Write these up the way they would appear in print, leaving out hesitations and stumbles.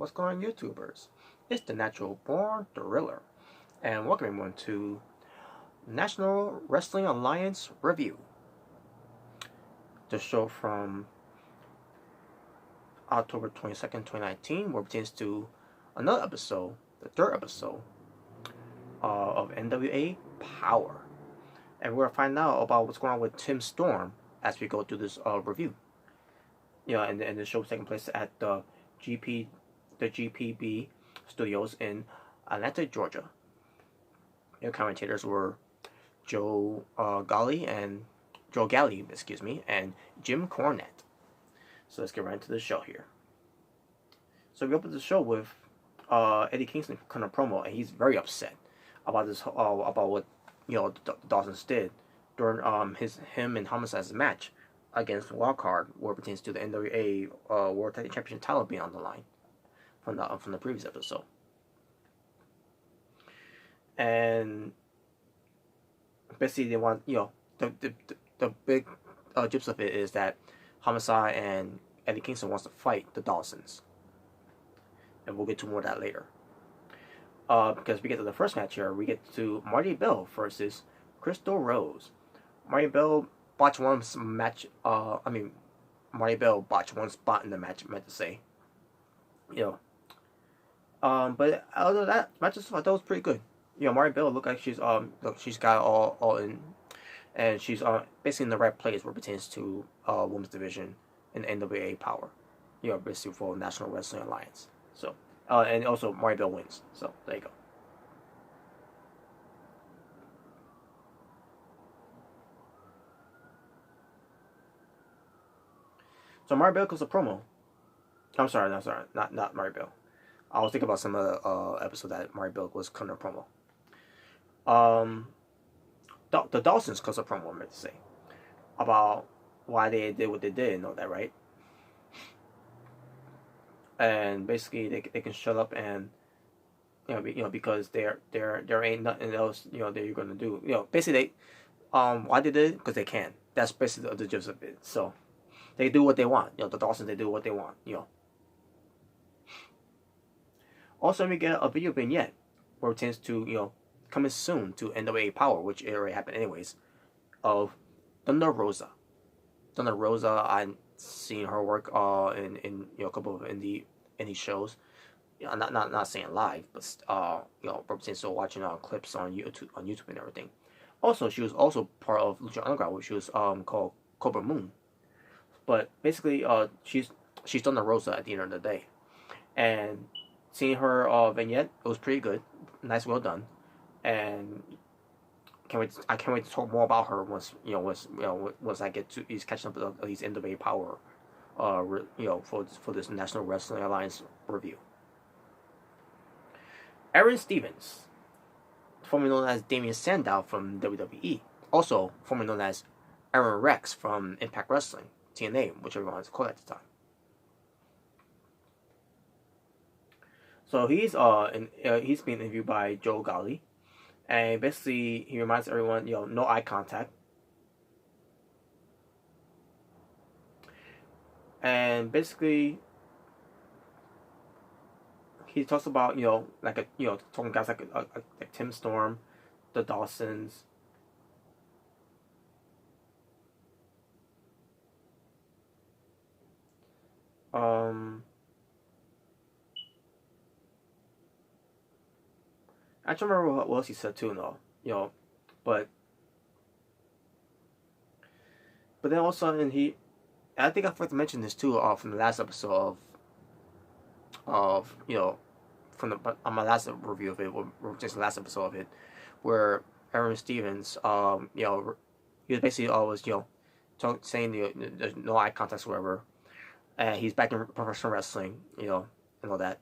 what's going on, YouTubers? It's the Natural Born Thriller, and welcome everyone to National Wrestling Alliance Review, the show from October 22nd, 2019, where it pertains to another episode, the third episode of NWA Powerrr. And we're going to find out about what's going on with Tim Storm as we go through this review. And the show was taking place at the GPB studios in Atlanta, Georgia. Commentators were Joe Galley, and Jim Cornette. So let's get right into the show here. So we opened the show with Eddie Kingston kind of promo, and he's very upset about this about what the Dawsons did during him and Homicide's match against Wildcard, where it pertains to the NWA World Tag Championship title being on the line from the previous episode. And basically, they want the big gist of it is that Homicide and Eddie Kingston wants to fight the Dawsons, and we'll get to more of that later. Because we get to the first match here, we get to Marty Bell versus Crystal Rose. Marty Bell botched one match. Marty Bell botched one spot in the match. I meant to say, but other than that, matches I thought was pretty good. Marty Bell looked like she's got all in, and she's basically in the right place where it pertains to women's division in NWA Powerrr. Basically for National Wrestling Alliance. So and also Marty Bell wins. So there you go. So Marty Bell goes a promo. I'm sorry, not Marty Bell. I was thinking about some other episode that Marty Bell was kind of promo. The Dawsons goes a promo, I meant to say, about why they did what they did and all that, right? And basically they can shut up and because there ain't nothing else that you're gonna do. Basically why they did it because they can. That's basically the gist of it. So they do what they want. The Dawsons, they do what they want. Also, we get a video vignette where it tends to coming soon to NWA Powerrr, which it already happened anyways, of Thunder Rosa. Thunder Rosa, I've seen her work in a couple of indie shows. Not saying live, but representing, so watching clips on YouTube and everything. Also, she was also part of Lucha Underground, which was called Cobra Moon. But basically, she's Thunder Rosa at the end of the day, and seeing her vignette, it was pretty good, nice, well done, and I can't wait to talk more about her once I get to catching up with these NWA Powerrr, for this National Wrestling Alliance review. Aaron Stevens, formerly known as Damian Sandow from WWE, also formerly known as Aaron Rex from Impact Wrestling, TNA, whichever one was called at the time. So he's being interviewed by Joe Galley, and basically he reminds everyone, no eye contact, and basically he talks about talking guys like Tim Storm, the Dawsons. I don't remember what else he said too, though. But then all of a sudden I think I forgot to mention this too, from the last episode on my last review of it, or just the last episode of it, where Aaron Stevens, he was basically always, saying there's no eye contact whatsoever, and he's back in professional wrestling, and all that.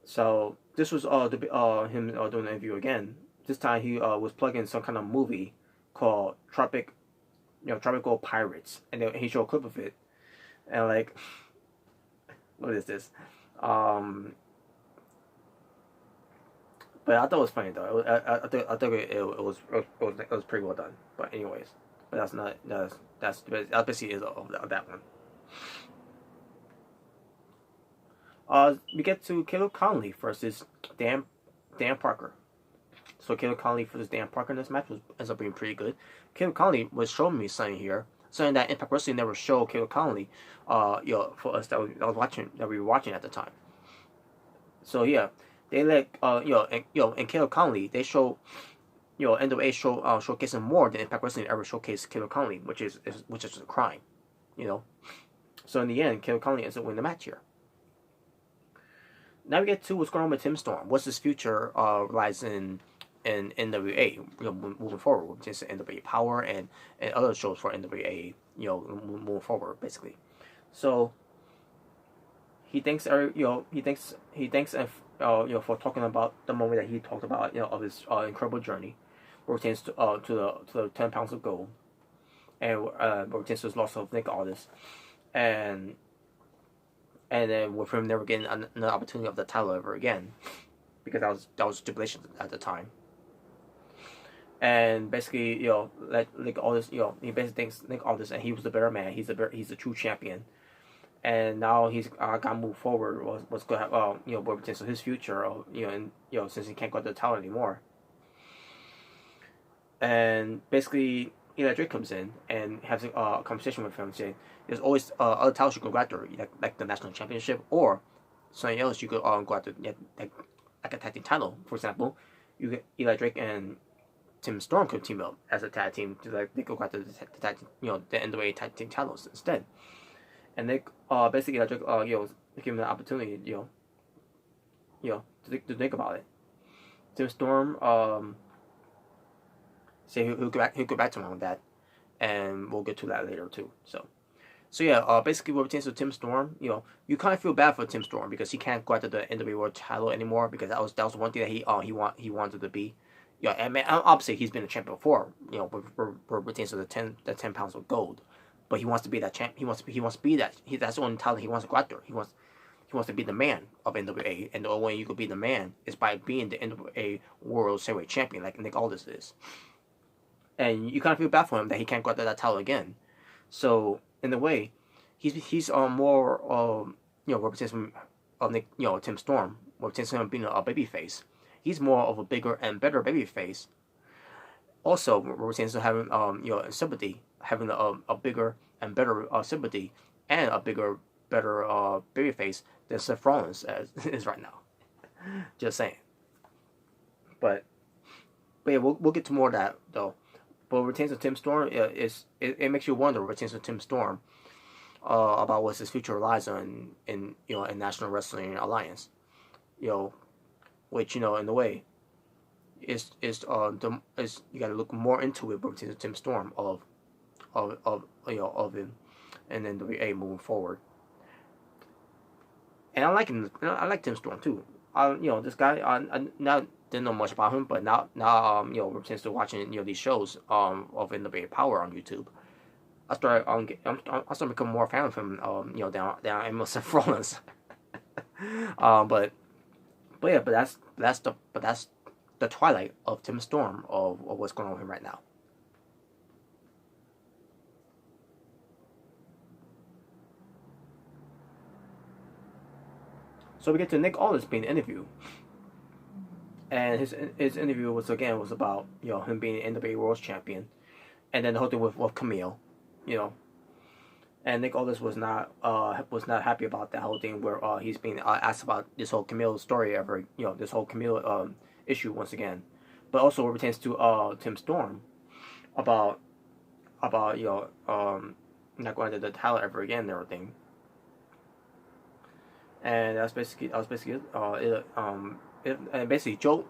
So this was him doing an interview again. This time he was plugging some kind of movie called Tropical Pirates, and he showed a clip of it, and like, what is this? But I thought it was funny though. I thought it was pretty well done. But anyways, but that's basically is of that one. We get to Caleb Conley versus Dan Dan Parker. So Caleb Conley versus Dan Parker in this match ends up being pretty good. Caleb Conley was showing me something here, something that Impact Wrestling never showed Caleb Conley, for us that we were watching at the time. So yeah, they let and Caleb Conley they show NWA showcasing more than Impact Wrestling ever showcased Caleb Conley, which is a crime, you know. So in the end, Caleb Conley ends up winning the match here. Now we get to what's going on with Tim Storm. What's his future lies in NWA, moving forward with just NWA Powerrr and other shows for NWA, moving forward basically. So he thanks he thanks for talking about the moment that he talked about of his incredible journey, where it pertains to the 10 pounds of gold, and where it pertains to his loss of Nick Aldis, and then with him never getting another opportunity of the title ever again, because that was stipulation at the time. And basically, let Nick Aldis, he basically thinks Nick Aldis, and he was the better man. He's a true champion, and now he's got to move forward. What's going to what pertains to his future, and since he can't go to the title anymore. And basically, Eli Drake comes in and has a conversation with him, saying there's always other titles you can go after, like the national championship or something else you could go after, like a tag team title, for example. You get Eli Drake and Tim Storm could team up as a tag team to they go after the tag team, the NWA tag team titles instead. And they basically Eli Drake give him the opportunity to think about it. Tim Storm say he'll go back to him on that, and we'll get to that later too. So yeah, basically what pertains to Tim Storm, you kind of feel bad for Tim Storm because he can't go after the NWA World Title anymore, because that was one thing that he wanted to be. And obviously he's been a champion before, where pertains to the 10 pounds of gold, but he wants to be that champ. He wants to be that. That's the only title he wants to go after. He wants to be the man of NWA, and the only way you could be the man is by being the NWA World Heavyweight Champion, like Nick Aldis is. And you kind of feel bad for him that he can't go after that title again. So in a way, he's more representation of Nick, Tim Storm, representation of being a babyface. He's more of a bigger and better babyface. Also representation of having sympathy, having a bigger and better sympathy, and a bigger, better babyface than Seth Rollins is right now. Just saying. But yeah, we'll get to more of that though. But retains of Tim Storm it makes you wonder. Retains of Tim Storm about what his future relies on in National Wrestling Alliance, which in a way is you got to look more into it. But retains of Tim Storm of him and then the moving forward. And I like him. I like Tim Storm too. This guy. I now didn't know much about him, but now since to watching these shows of NWA Powerrr on YouTube, I started becoming more a fan of him. Down in Seth Rollins. But that's the twilight of Tim Storm of what's going on with him right now. So we get to Nick Aldis being interviewed. And his interview was about him being NWA World Champion, and then the whole thing with Camille, and Nick Aldis was not happy about that whole thing where he's being asked about this whole Camille story this whole Camille issue once again, but also it pertains to Tim Storm about not going to the title ever again and everything, and that's basically it. And basically, Joe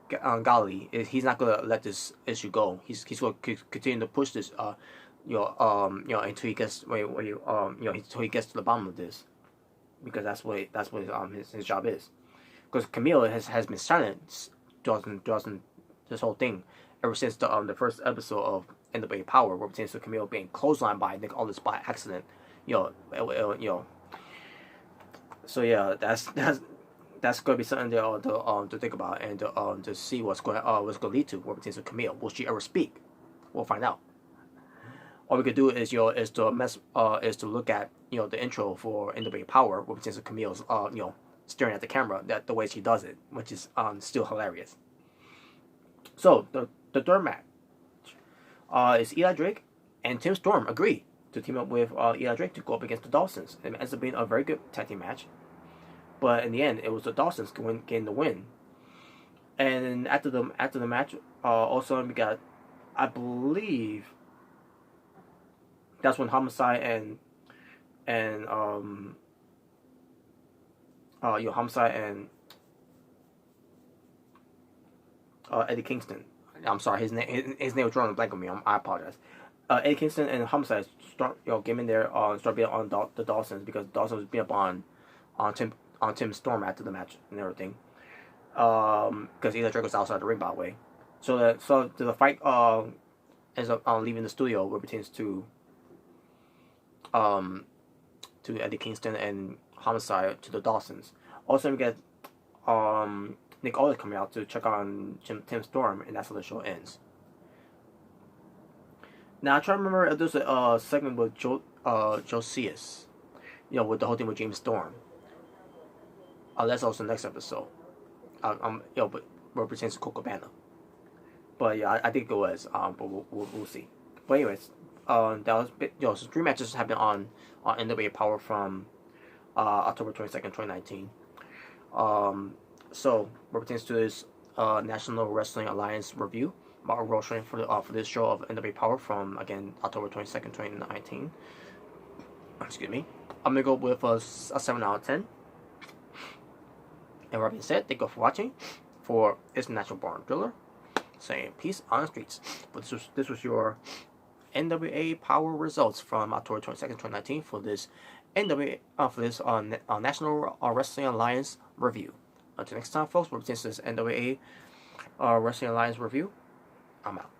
Gali he's not gonna let this issue go. He's gonna continue to push this until he gets until he gets to the bottom of this, because that's what his job is. Because Camille has been silent throughout this whole thing ever since the first episode of NWA Powerrr, where it pertains to Camille being clotheslined by Nick Aldis by accident. So yeah, that's going to be something to think about and to see what's going to lead to what pertains to Camille. Will she ever speak? We'll find out. all we could do is is to look at the intro for NWA Powerrr, which is Camille's staring at the camera, that the way she does it, which is still hilarious. So the third match is Eli Drake and Tim Storm agree to team up with Eli Drake to go up against the Dawsons. It ends up being a very good tag team match, but in the end, it was the Dawsons getting the win. And after the match, also we got, I believe, that's when Homicide and Homicide and Eddie Kingston. I'm sorry, his name was drawing a blank on me. I apologize. Eddie Kingston and Homicide start came in there, start beating on the Dawsons, because Dawson was beat up on Tim Storm after the match and everything. Because Eli Drake was outside the ring, by the way. So the fight ends up leaving the studio, where it pertains to Eddie Kingston and Homicide to the Dawsons. Also, we get Nick Aldis coming out to check on Tim Storm, and that's how the show ends. Now I try to remember if there's a segment with Josias, with the whole thing with James Storm. That's also the next episode. But where it pertains to Copacabana. But yeah, I think it was. But we'll see. But anyways, that was so 3 matches happened on NWA Powerrr from October 22nd, 2019. So what pertains to this National Wrestling Alliance review, my overall showing for this show of NWA Powerrr from, again, October 22nd, 2019. Excuse me. I'm gonna go with a 7 out of 10. And with that being said, thank you for watching. For It's Natural Born Driller, saying peace on the streets. But this was your NWA Powerrr results from October 22nd, 2019 for this National Wrestling Alliance review. Until next time, folks, we're this NWA Wrestling Alliance review. I'm out.